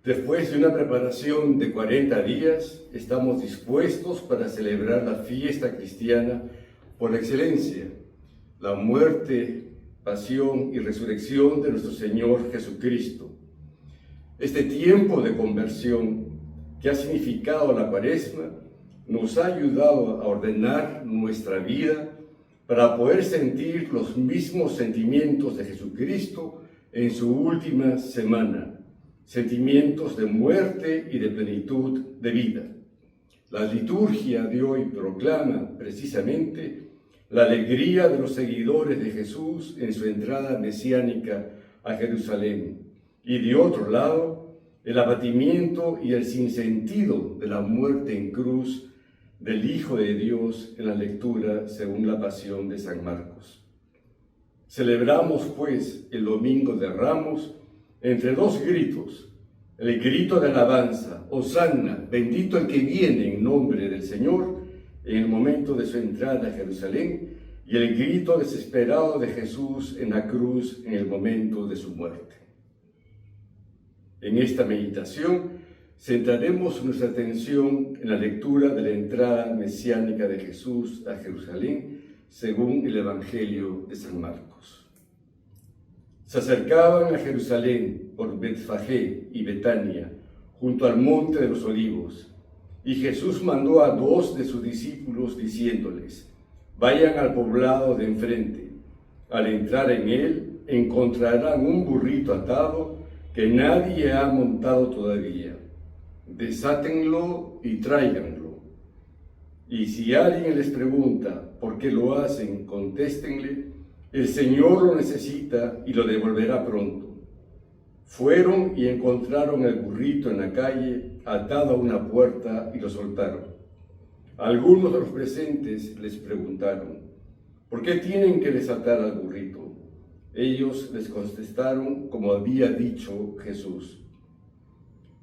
Después de una preparación de 40 días, estamos dispuestos para celebrar la fiesta cristiana por excelencia, la muerte, pasión y resurrección de nuestro Señor Jesucristo. Este tiempo de conversión que ha significado la Cuaresma nos ha ayudado a ordenar nuestra vida para poder sentir los mismos sentimientos de Jesucristo en su última semana, sentimientos de muerte y de plenitud de vida. La liturgia de hoy proclama precisamente la alegría de los seguidores de Jesús en su entrada mesiánica a Jerusalén y, de otro lado, el abatimiento y el sinsentido de la muerte en cruz del Hijo de Dios en la lectura según la Pasión de San Marcos. Celebramos, pues, el Domingo de Ramos entre dos gritos: el grito de alabanza, Hosanna, bendito el que viene en nombre del Señor, en el momento de su entrada a Jerusalén, y el grito desesperado de Jesús en la cruz en el momento de su muerte. En esta meditación centraremos nuestra atención en la lectura de la entrada mesiánica de Jesús a Jerusalén según el Evangelio de San Marcos. Se acercaban a Jerusalén por Betfagé y Betania, junto al monte de los Olivos, y Jesús mandó a 2 de sus discípulos diciéndoles: vayan al poblado de enfrente. Al entrar en él encontrarán un burrito atado que nadie ha montado todavía. Desátenlo y tráiganlo. Y si alguien les pregunta por qué lo hacen, contéstenle: el Señor lo necesita y lo devolverá pronto. Fueron y encontraron el burrito en la calle, atado a una puerta, y lo soltaron. Algunos de los presentes les preguntaron: ¿por qué tienen que desatar al burrito? Ellos les contestaron como había dicho Jesús.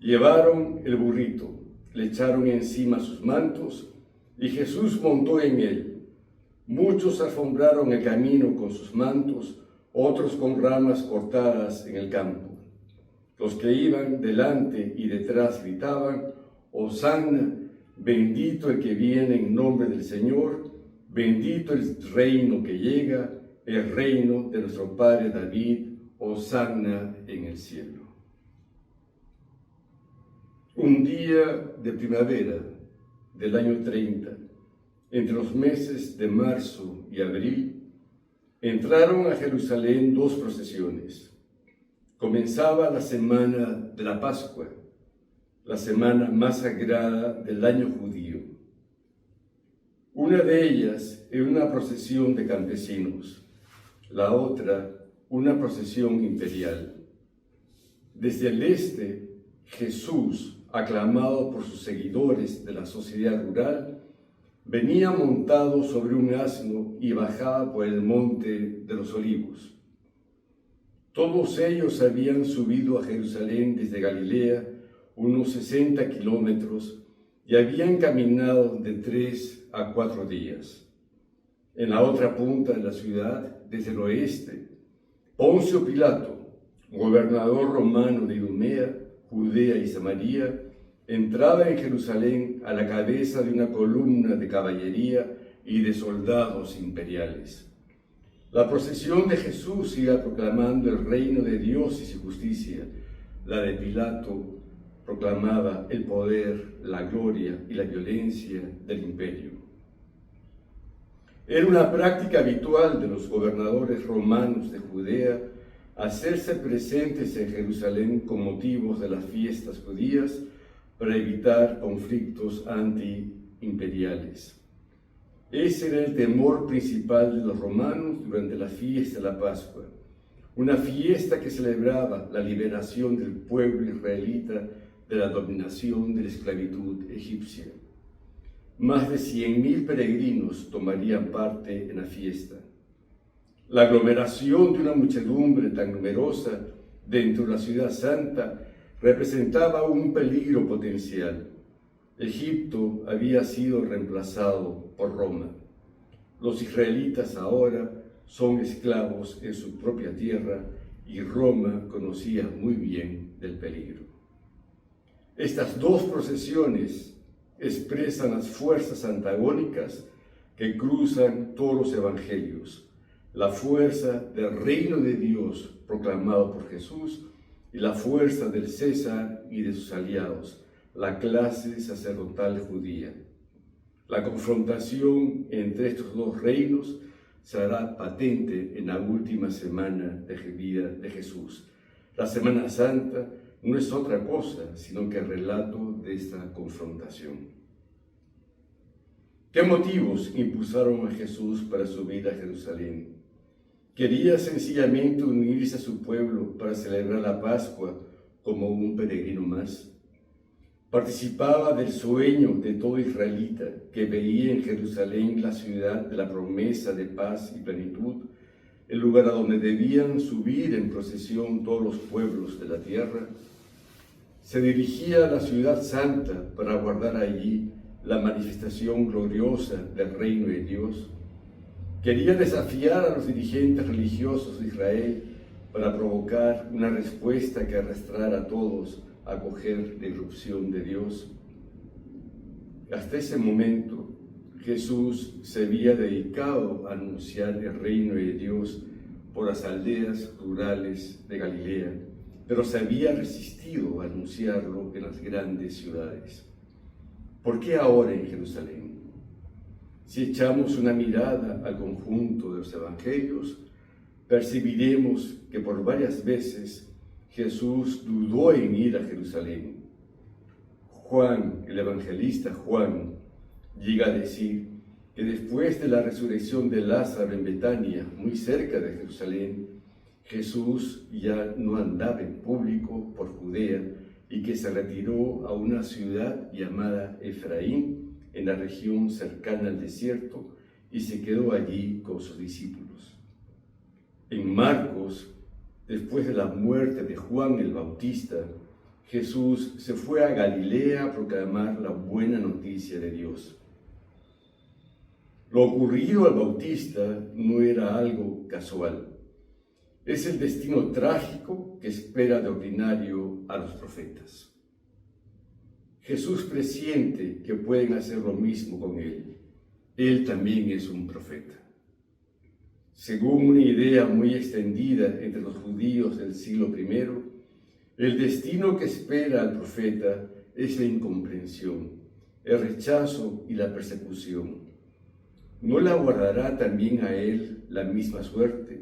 Llevaron el burrito, le echaron encima sus mantos, y Jesús montó en él. Muchos alfombraron el camino con sus mantos, otros con ramas cortadas en el campo. Los que iban delante y detrás gritaban: Hosanna, bendito el que viene en nombre del Señor, bendito el reino que llega, el reino de nuestro padre David, Hosanna en el cielo. Un día de primavera del año 30, entre los meses de marzo y abril, entraron a Jerusalén 2 procesiones. Comenzaba la semana de la Pascua, la semana más sagrada del año judío. Una de ellas era una procesión de campesinos, la otra una procesión imperial. Desde el este, Jesús, aclamado por sus seguidores de la sociedad rural, venía montado sobre un asno y bajaba por el monte de los Olivos. Todos ellos habían subido a Jerusalén desde Galilea unos 60 kilómetros y habían caminado de 3 a 4 días. En la otra punta de la ciudad, desde el oeste, Poncio Pilato, gobernador romano de Idumea, Judea y Samaria, entraba en Jerusalén a la cabeza de una columna de caballería y de soldados imperiales. La procesión de Jesús iba proclamando el reino de Dios y su justicia. La de Pilato proclamaba el poder, la gloria y la violencia del imperio. Era una práctica habitual de los gobernadores romanos de Judea hacerse presentes en Jerusalén con motivos de las fiestas judías para evitar conflictos antiimperiales. Ese era el temor principal de los romanos durante la fiesta de la Pascua, una fiesta que celebraba la liberación del pueblo israelita de la dominación de la esclavitud egipcia. Más de 100.000 peregrinos tomarían parte en la fiesta. La aglomeración de una muchedumbre tan numerosa dentro de la ciudad santa representaba un peligro potencial. Egipto había sido reemplazado por Roma. Los israelitas ahora son esclavos en su propia tierra y Roma conocía muy bien del peligro. Estas dos procesiones expresan las fuerzas antagónicas que cruzan todos los evangelios: la fuerza del reino de Dios proclamado por Jesús y la fuerza del César y de sus aliados, la clase sacerdotal judía. La confrontación entre estos dos reinos se hará patente en la última semana de vida de Jesús. La Semana Santa no es otra cosa sino que el relato de esta confrontación. ¿Qué motivos impulsaron a Jesús para subir a Jerusalén? ¿Quería sencillamente unirse a su pueblo para celebrar la Pascua como un peregrino más? Participaba del sueño de todo israelita que veía en Jerusalén la ciudad de la promesa de paz y plenitud, el lugar a donde debían subir en procesión todos los pueblos de la tierra. Se dirigía a la ciudad santa para guardar allí la manifestación gloriosa del reino de Dios. Quería desafiar a los dirigentes religiosos de Israel para provocar una respuesta que arrastrara a todos a acoger la irrupción de Dios. Hasta ese momento, Jesús se había dedicado a anunciar el reino de Dios por las aldeas rurales de Galilea, pero se había resistido a anunciarlo en las grandes ciudades. ¿Por qué ahora en Jerusalén? Si echamos una mirada al conjunto de los evangelios, percibiremos que por varias veces Jesús dudó en ir a Jerusalén. Juan, el evangelista Juan, llega a decir que después de la resurrección de Lázaro en Betania, muy cerca de Jerusalén, Jesús ya no andaba en público por Judea y que se retiró a una ciudad llamada Efraín, en la región cercana al desierto, y se quedó allí con sus discípulos. En Marcos, después de la muerte de Juan el Bautista, Jesús se fue a Galilea a proclamar la buena noticia de Dios. Lo ocurrido al Bautista no era algo casual. Es el destino trágico que espera de ordinario a los profetas. Jesús presiente que pueden hacer lo mismo con él. Él también es un profeta. Según una idea muy extendida entre los judíos del siglo I, el destino que espera al profeta es la incomprensión, el rechazo y la persecución. ¿No le aguardará también a él la misma suerte?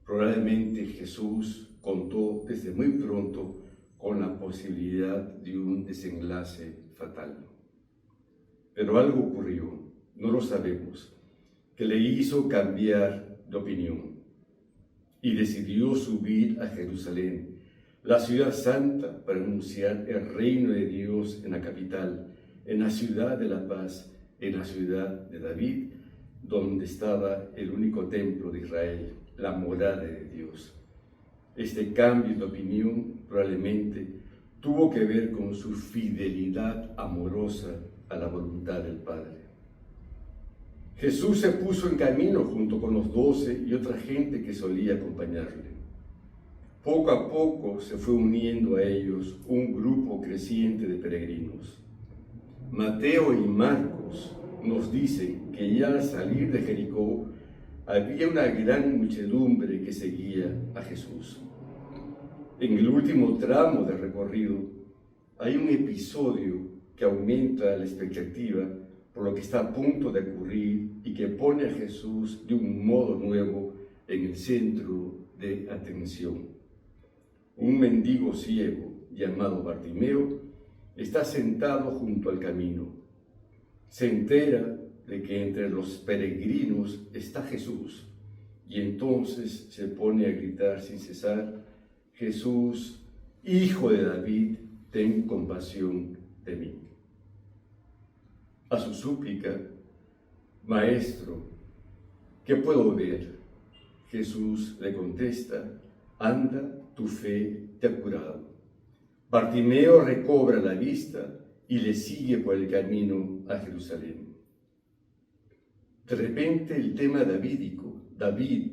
Probablemente Jesús contó desde muy pronto con la posibilidad de un desenlace fatal. Pero algo ocurrió, no lo sabemos, que le hizo cambiar de opinión y decidió subir a Jerusalén, la ciudad santa, para anunciar el reino de Dios en la capital, en la ciudad de la paz, en la ciudad de David, donde estaba el único templo de Israel, la morada de Dios. Este cambio de opinión probablemente tuvo que ver con su fidelidad amorosa a la voluntad del Padre. Jesús se puso en camino junto con los 12 y otra gente que solía acompañarle. Poco a poco se fue uniendo a ellos un grupo creciente de peregrinos. Mateo y Marcos nos dicen que ya al salir de Jericó había una gran muchedumbre que seguía a Jesús. En el último tramo del recorrido hay un episodio que aumenta la expectativa por lo que está a punto de ocurrir y que pone a Jesús de un modo nuevo en el centro de atención. Un mendigo ciego llamado Bartimeo está sentado junto al camino. Se entera de que entre los peregrinos está Jesús y entonces se pone a gritar sin cesar: Jesús, Hijo de David, ten compasión de mí. A su súplica: Maestro, ¿qué puedo ver? Jesús le contesta: anda, tu fe te ha curado. Bartimeo recobra la vista y le sigue por el camino a Jerusalén. De repente el tema davídico, David,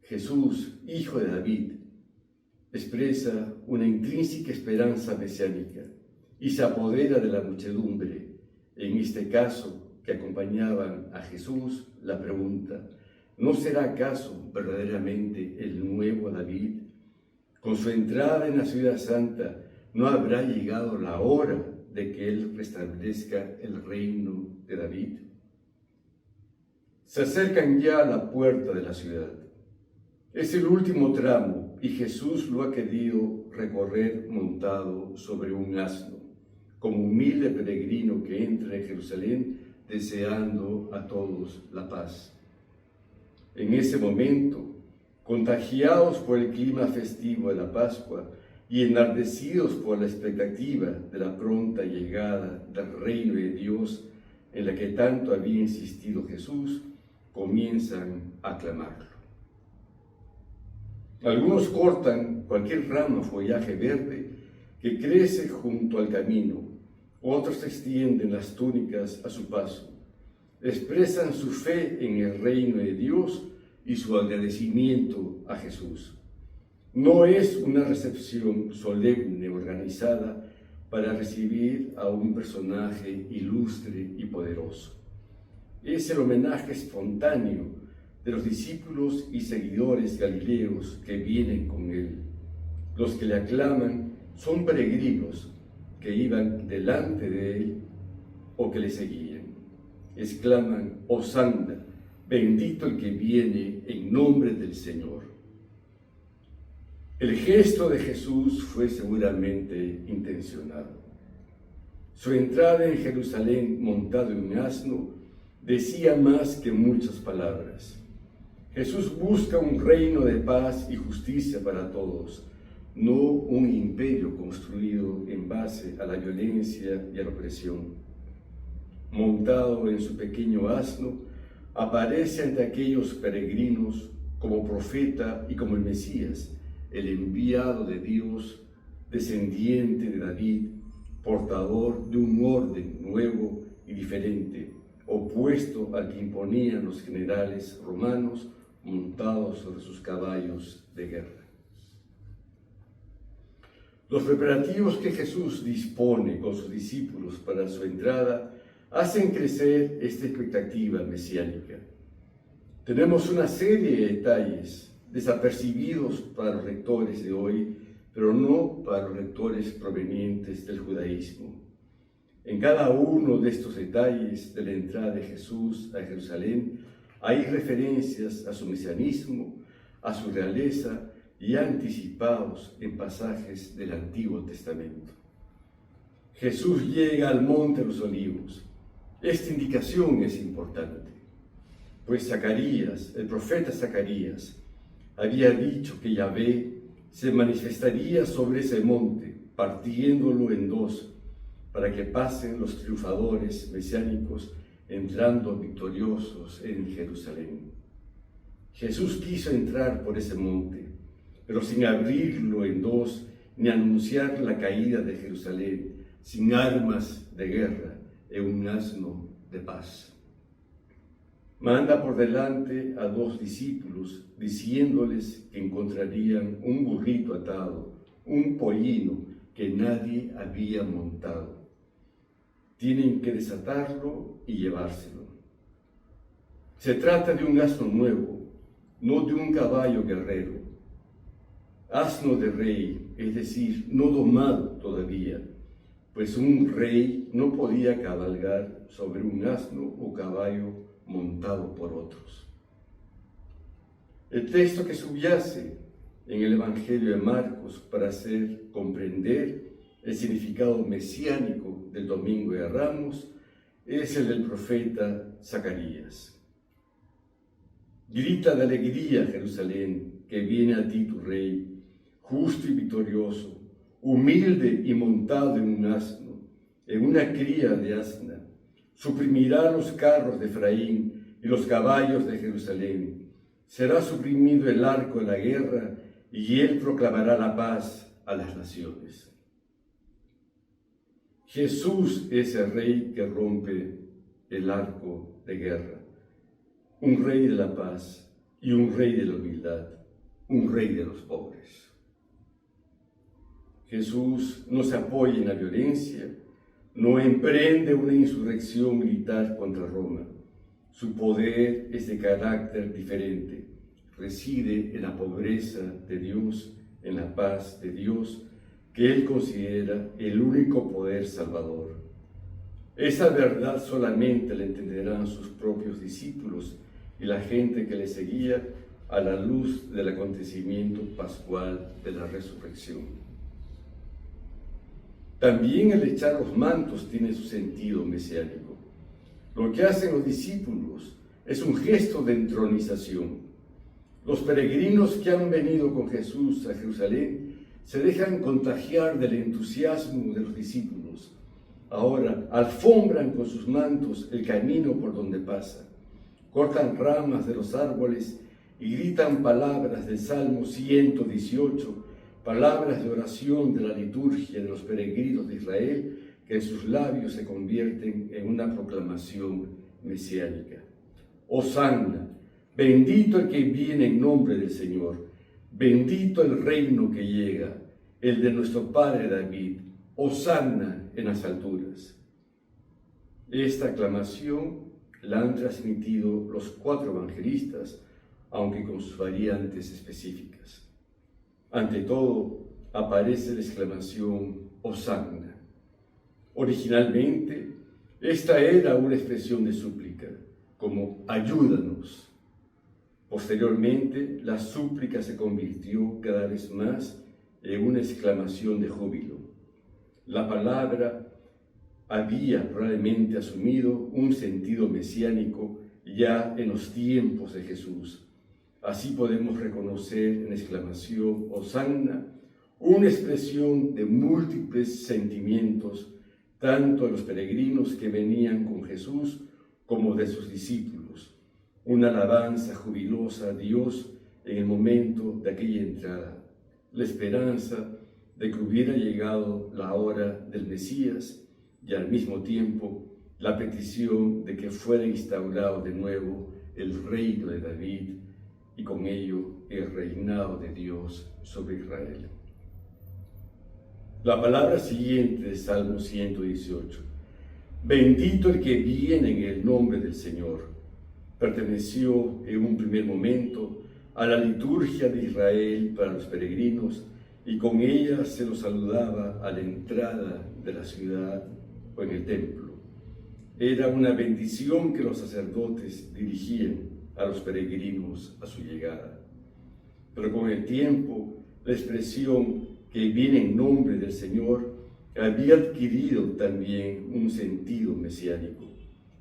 Jesús, Hijo de David, expresa una intrínseca esperanza mesiánica y se apodera de la muchedumbre, en este caso que acompañaban a Jesús, la pregunta: ¿no será acaso verdaderamente el nuevo David? Con su entrada en la ciudad santa, ¿no habrá llegado la hora de que Él restablezca el reino de David? Se acercan ya a la puerta de la ciudad. Es el último tramo y Jesús lo ha querido recorrer montado sobre un asno, como humilde peregrino que entra en Jerusalén deseando a todos la paz. En ese momento, contagiados por el clima festivo de la Pascua y enardecidos por la expectativa de la pronta llegada del reino de Dios en la que tanto había insistido Jesús, comienzan a aclamarlo. Algunos cortan cualquier rama o follaje verde que crece junto al camino, otros extienden las túnicas a su paso, expresan su fe en el reino de Dios y su agradecimiento a Jesús. No es una recepción solemne organizada para recibir a un personaje ilustre y poderoso. Es el homenaje espontáneo de los discípulos y seguidores galileos que vienen con él. Los que le aclaman son peregrinos que iban delante de él o que le seguían. Exclaman: Hosanna, bendito el que viene en nombre del Señor. El gesto de Jesús fue seguramente intencionado. Su entrada en Jerusalén montado en un asno decía más que muchas palabras. Jesús busca un reino de paz y justicia para todos, no un imperio construido en base a la violencia y a la opresión. Montado en su pequeño asno, aparece ante aquellos peregrinos como profeta y como el Mesías, el enviado de Dios, descendiente de David, portador de un orden nuevo y diferente, opuesto al que imponían los generales romanos montados sobre sus caballos de guerra. Los preparativos que Jesús dispone con sus discípulos para su entrada hacen crecer esta expectativa mesiánica. Tenemos una serie de detalles desapercibidos para los lectores de hoy, pero no para los lectores provenientes del judaísmo. En cada uno de estos detalles de la entrada de Jesús a Jerusalén hay referencias a su mesianismo, a su realeza, ya anticipados en pasajes del Antiguo Testamento. Jesús llega al Monte de los Olivos. Esta indicación es importante, pues Zacarías, el profeta Zacarías, había dicho que Yahvé se manifestaría sobre ese monte, partiéndolo en dos, para que pasen los triunfadores mesiánicos entrando victoriosos en Jerusalén. Jesús quiso entrar por ese monte, pero sin abrirlo en dos ni anunciar la caída de Jerusalén, sin armas de guerra, en un asno de paz. Manda por delante a 2 discípulos, diciéndoles que encontrarían un burrito atado, un pollino que nadie había montado. Tienen que desatarlo y llevárselo. Se trata de un asno nuevo, no de un caballo guerrero. Asno de rey, es decir, no domado todavía, pues un rey no podía cabalgar sobre un asno o caballo montado por otros. El texto que subyace en el Evangelio de Marcos para hacer comprender el significado mesiánico del Domingo de Ramos es el del profeta Zacarías. Grita de alegría, Jerusalén, que viene a ti tu rey, justo y victorioso, humilde y montado en un asno, en una cría de asna. Suprimirá los carros de Efraín y los caballos de Jerusalén. Será suprimido el arco de la guerra y él proclamará la paz a las naciones. Jesús es el rey que rompe el arco de guerra, un rey de la paz y un rey de la humildad, un rey de los pobres. Jesús no se apoya en la violencia, no emprende una insurrección militar contra Roma. Su poder es de carácter diferente, reside en la pobreza de Dios, en la paz de Dios, que Él considera el único poder salvador. Esa verdad solamente la entenderán sus propios discípulos y la gente que le seguía a la luz del acontecimiento pascual de la resurrección. También el echar los mantos tiene su sentido mesiánico. Lo que hacen los discípulos es un gesto de entronización. Los peregrinos que han venido con Jesús a Jerusalén se dejan contagiar del entusiasmo de los discípulos. Ahora alfombran con sus mantos el camino por donde pasa, cortan ramas de los árboles y gritan palabras del Salmo 118, palabras de oración de la liturgia de los peregrinos de Israel, que en sus labios se convierten en una proclamación mesiánica. Hosanna, bendito el que viene en nombre del Señor, bendito el reino que llega, el de nuestro padre David, Hosanna en las alturas. Esta aclamación la han transmitido los 4 evangelistas, aunque con sus variantes específicas. Ante todo, aparece la exclamación Hosanna. Originalmente, esta era una expresión de súplica, como ayúdanos. Posteriormente, la súplica se convirtió cada vez más en una exclamación de júbilo. La palabra había probablemente asumido un sentido mesiánico ya en los tiempos de Jesús. Así podemos reconocer en la exclamación Hosanna una expresión de múltiples sentimientos, tanto de los peregrinos que venían con Jesús como de sus discípulos. Una alabanza jubilosa a Dios en el momento de aquella entrada, la esperanza de que hubiera llegado la hora del Mesías y al mismo tiempo la petición de que fuera instaurado de nuevo el reino de David y con ello el reinado de Dios sobre Israel. La palabra siguiente de Salmo 118, bendito el que viene en el nombre del Señor, perteneció en un primer momento a la liturgia de Israel para los peregrinos y con ella se los saludaba a la entrada de la ciudad o en el templo. Era una bendición que los sacerdotes dirigían a los peregrinos a su llegada. Pero con el tiempo, la expresión que viene en nombre del Señor había adquirido también un sentido mesiánico.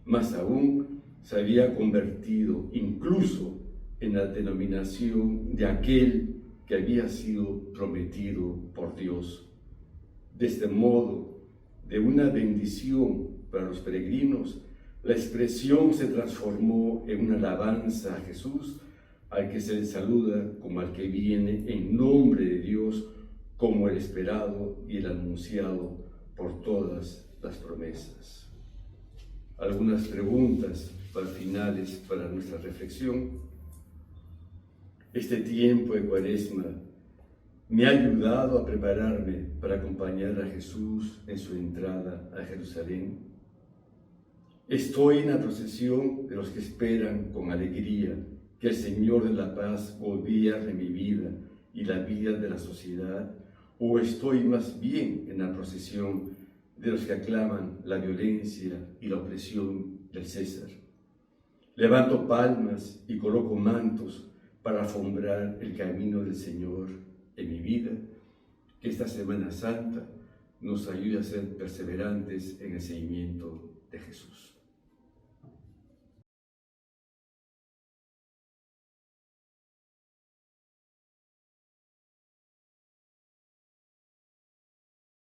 Más aún, se había convertido incluso en la denominación de aquel que había sido prometido por Dios. De este modo, de una bendición para los peregrinos, la expresión se transformó en una alabanza a Jesús, al que se le saluda como al que viene en nombre de Dios, como el esperado y el anunciado por todas las promesas. Algunas preguntas finales para nuestra reflexión. Este tiempo de Cuaresma me ha ayudado a prepararme para acompañar a Jesús en su entrada a Jerusalén. Estoy en la procesión de los que esperan con alegría que el Señor de la paz gobierne mi vida y la vida de la sociedad, o estoy más bien en la procesión de los que aclaman la violencia y la opresión del César. Levanto palmas y coloco mantos para alfombrar el camino del Señor en mi vida. Que esta Semana Santa nos ayude a ser perseverantes en el seguimiento de Jesús.